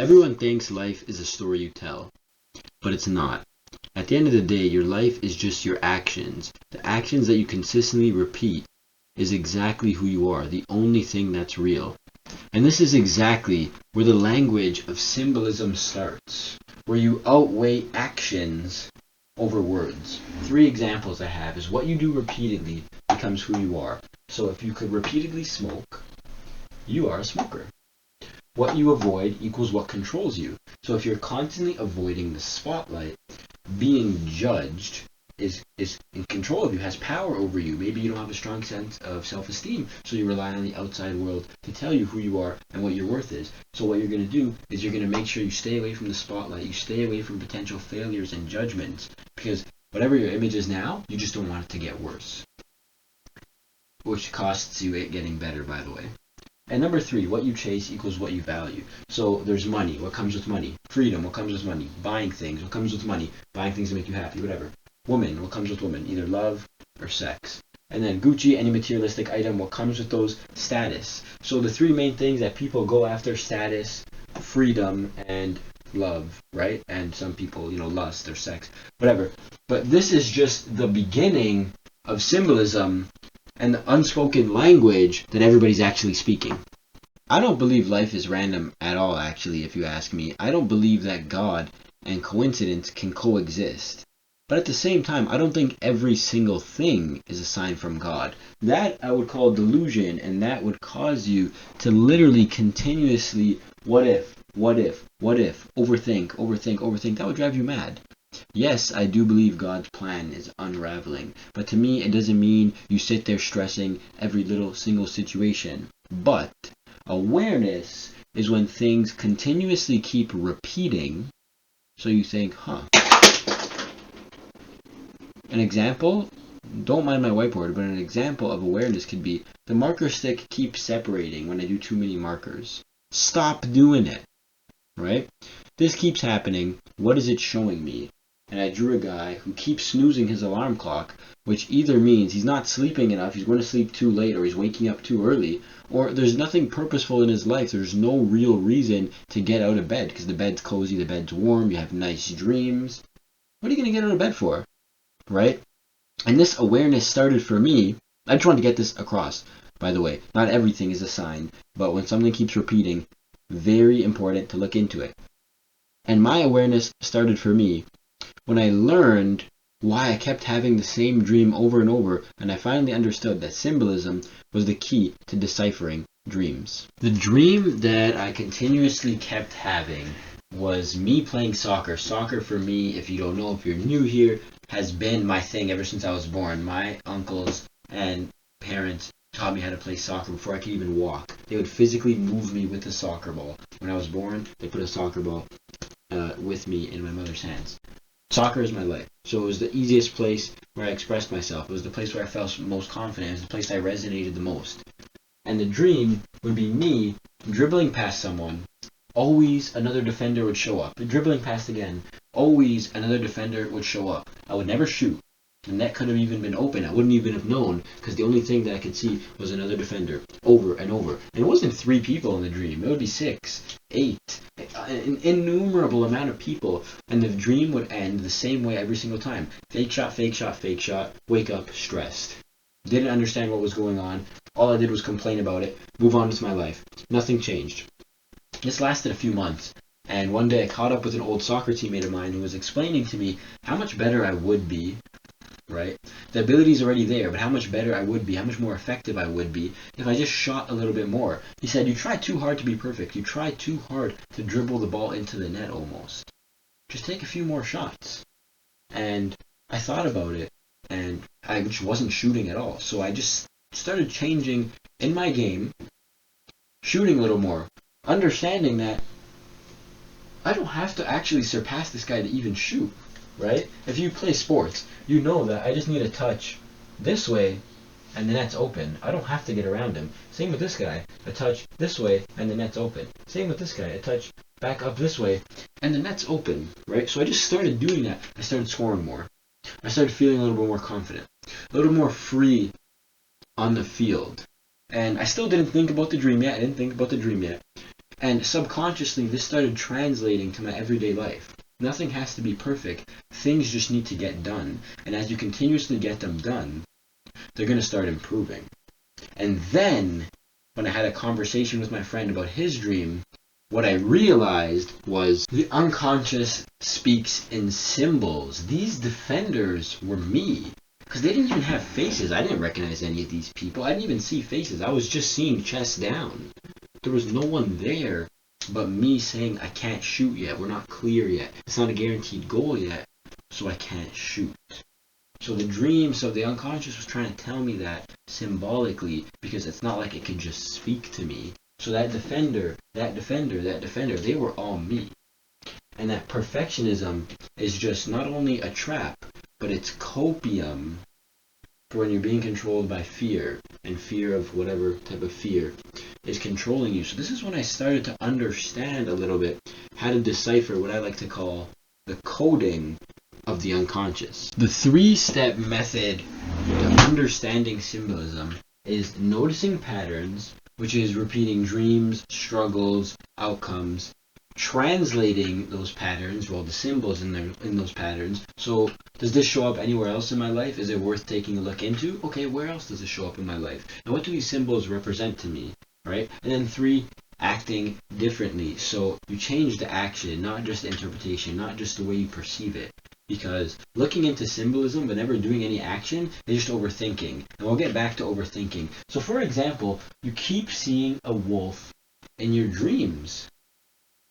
Everyone thinks life is a story you tell, but it's not. At the end of the day, your life is just your actions. The actions that you consistently repeat is exactly who you are, the only thing that's real. And this is exactly where the language of symbolism starts, where you outweigh actions over words. 3 examples I have is what you do repeatedly becomes who you are. So if you could repeatedly smoke, you are a smoker. What you avoid equals what controls you. So if you're constantly avoiding the spotlight, being judged is in control of you, has power over you. Maybe you don't have a strong sense of self-esteem, so you rely on the outside world to tell you who you are and what your worth is. So what you're going to do is you're going to make sure you stay away from the spotlight, you stay away from potential failures and judgments, because whatever your image is now, you just don't want it to get worse, which costs you it getting better, by the way. And number 3, what you chase equals what you value. So there's money. What comes with money? Freedom. What comes with money? Buying things. What comes with money? Buying things to make you happy, whatever. Woman. What comes with woman? Either love or sex. And then Gucci, any materialistic item. What comes with those? Status. So the 3 main things that people go after: status, freedom, and love, right? And some people, lust or sex, whatever. But this is just the beginning of symbolism and the unspoken language that everybody's actually speaking. I don't believe life is random at all, actually, if you ask me. I don't believe that God and coincidence can coexist. But at the same time, I don't think every single thing is a sign from God. That I would call delusion, and that would cause you to literally continuously overthink. That would drive you mad. Yes, I do believe God's plan is unraveling, but to me it doesn't mean you sit there stressing every little single situation. But awareness is when things continuously keep repeating, so you think, An example, don't mind my whiteboard, but an example of awareness could be the marker stick keeps separating when I do too many markers. Stop doing it, right? This keeps happening. What is it showing me? And I drew a guy who keeps snoozing his alarm clock, which either means he's not sleeping enough, he's going to sleep too late, or he's waking up too early, or there's nothing purposeful in his life. There's no real reason to get out of bed, because the bed's cozy, the bed's warm, you have nice dreams. What are you going to get out of bed for, right? And this awareness started for me. I just wanted to get this across, by the way. Not everything is a sign, but when something keeps repeating, very important to look into it. And my awareness started for me when I learned why I kept having the same dream over and over, and I finally understood that symbolism was the key to deciphering dreams. The dream that I continuously kept having was me playing soccer. Soccer for me, if you don't know, if you're new here, has been my thing ever since I was born. My uncles and parents taught me how to play soccer before I could even walk. They would physically move me with a soccer ball. When I was born, they put a soccer ball with me in my mother's hands. Soccer is my life. So it was the easiest place where I expressed myself. It was the place where I felt most confident. It was the place I resonated the most. And the dream would be me dribbling past someone. Always another defender would show up. Dribbling past again. Always another defender would show up. I would never shoot. The net could have even been open. I wouldn't even have known, because the only thing that I could see was another defender over and over. And it wasn't 3 people in the dream. It would be 6, 8, an innumerable amount of people. And the dream would end the same way every single time. Fake shot, fake shot, fake shot. Wake up stressed. Didn't understand what was going on. All I did was complain about it. Move on with my life. Nothing changed. This lasted a few months. And one day I caught up with an old soccer teammate of mine who was explaining to me how much better I would be. Right? The ability is already there, but how much better I would be, how much more effective I would be if I just shot a little bit more. He said, you try too hard to be perfect. You try too hard to dribble the ball into the net almost. Just take a few more shots. And I thought about it, and I just wasn't shooting at all. So I just started changing in my game, shooting a little more, understanding that I don't have to actually surpass this guy to even shoot. Right? If you play sports, you know that I just need to touch this way and the net's open. I don't have to get around him. Same with this guy. A touch this way and the net's open. Same with this guy. A touch back up this way and the net's open. Right? So I just started doing that. I started scoring more. I started feeling a little bit more confident. A little more free on the field. And I still didn't think about the dream yet. And subconsciously, this started translating to my everyday life. Nothing has to be perfect. Things just need to get done. And as you continuously get them done, they're going to start improving. And then, when I had a conversation with my friend about his dream, what I realized was the unconscious speaks in symbols. These defenders were me. Because they didn't even have faces. I didn't recognize any of these people. I didn't even see faces. I was just seeing chest down. There was no one there but me saying, I can't shoot yet. We're not clear yet. It's not a guaranteed goal yet, so I can't shoot. So the dream, so the unconscious was trying to tell me that symbolically, because it's not like it could just speak to me. So that defender, they were all me. And that perfectionism is just not only a trap, but it's copium for when you're being controlled by fear, and fear of whatever type of fear is controlling you. So this is when I started to understand a little bit how to decipher what I like to call the coding of the unconscious. The 3-step method to understanding symbolism is noticing patterns, which is repeating dreams, struggles, outcomes, translating those patterns, well, the symbols in those patterns. So does this show up anywhere else in my life? Is it worth taking a look into? Okay, where else does it show up in my life? And what do these symbols represent to me, right? And then 3, acting differently. So you change the action, not just the interpretation, not just the way you perceive it. Because looking into symbolism but never doing any action is just overthinking. And we'll get back to overthinking. So for example, you keep seeing a wolf in your dreams.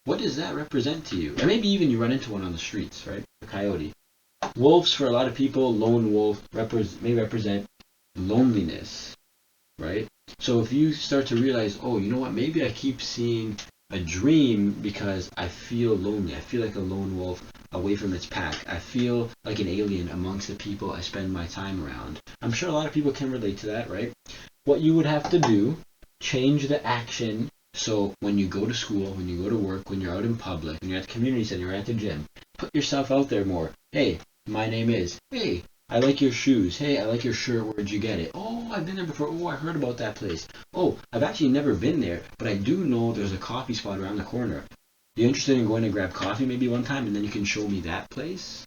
What does that represent to you? And maybe even you run into one on the streets, right? A coyote. Wolves, for a lot of people, lone wolf may represent loneliness, right? So if you start to realize, oh, you know what, maybe I keep seeing a dream because I feel lonely. I feel like a lone wolf away from its pack. I feel like an alien amongst the people I spend my time around. I'm sure a lot of people can relate to that, right? What you would have to do, change the action. So when you go to school, when you go to work, when you're out in public, when you're at the community center, you're at the gym, put yourself out there more. Hey, my name is. Hey, I like your shoes. Hey, I like your shirt. Where'd you get it? Oh, I've been there before. Oh, I heard about that place. Oh, I've actually never been there, but I do know there's a coffee spot around the corner. You interested in going to grab coffee maybe one time, and then you can show me that place?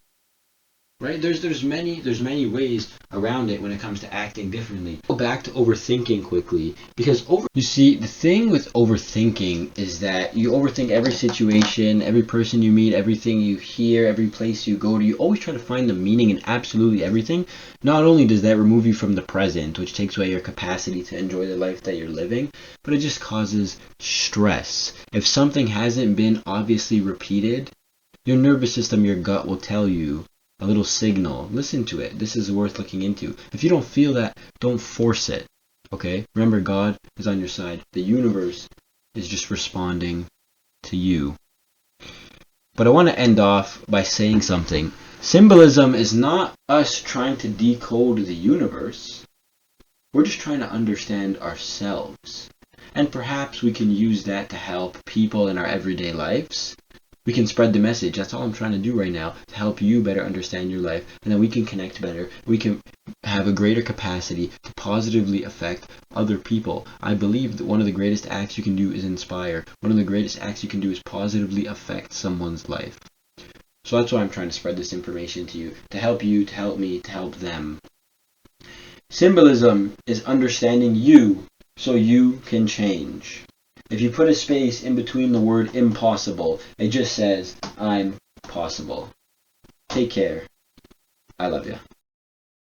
Right? There's many ways around it when it comes to acting differently. Go back to overthinking quickly, because you see, the thing with overthinking is that you overthink every situation, every person you meet, everything you hear, every place you go to. You always try to find the meaning in absolutely everything. Not only does that remove you from the present, which takes away your capacity to enjoy the life that you're living, but it just causes stress. If something hasn't been obviously repeated, your nervous system, your gut will tell you a little signal. Listen to it. This is worth looking into. If you don't feel that, don't force it. Okay? Remember, God is on your side. The universe is just responding to you. But I want to end off by saying something. Symbolism is not us trying to decode the universe. We're just trying to understand ourselves. And perhaps we can use that to help people in our everyday lives. We can spread the message. That's all I'm trying to do right now, to help you better understand your life. And then we can connect better. We can have a greater capacity to positively affect other people. I believe that one of the greatest acts you can do is inspire. One of the greatest acts you can do is positively affect someone's life. So that's why I'm trying to spread this information to you, to help me, to help them. Symbolism is understanding you so you can change. If you put a space in between the word impossible, it just says, I'm possible. Take care. I love you.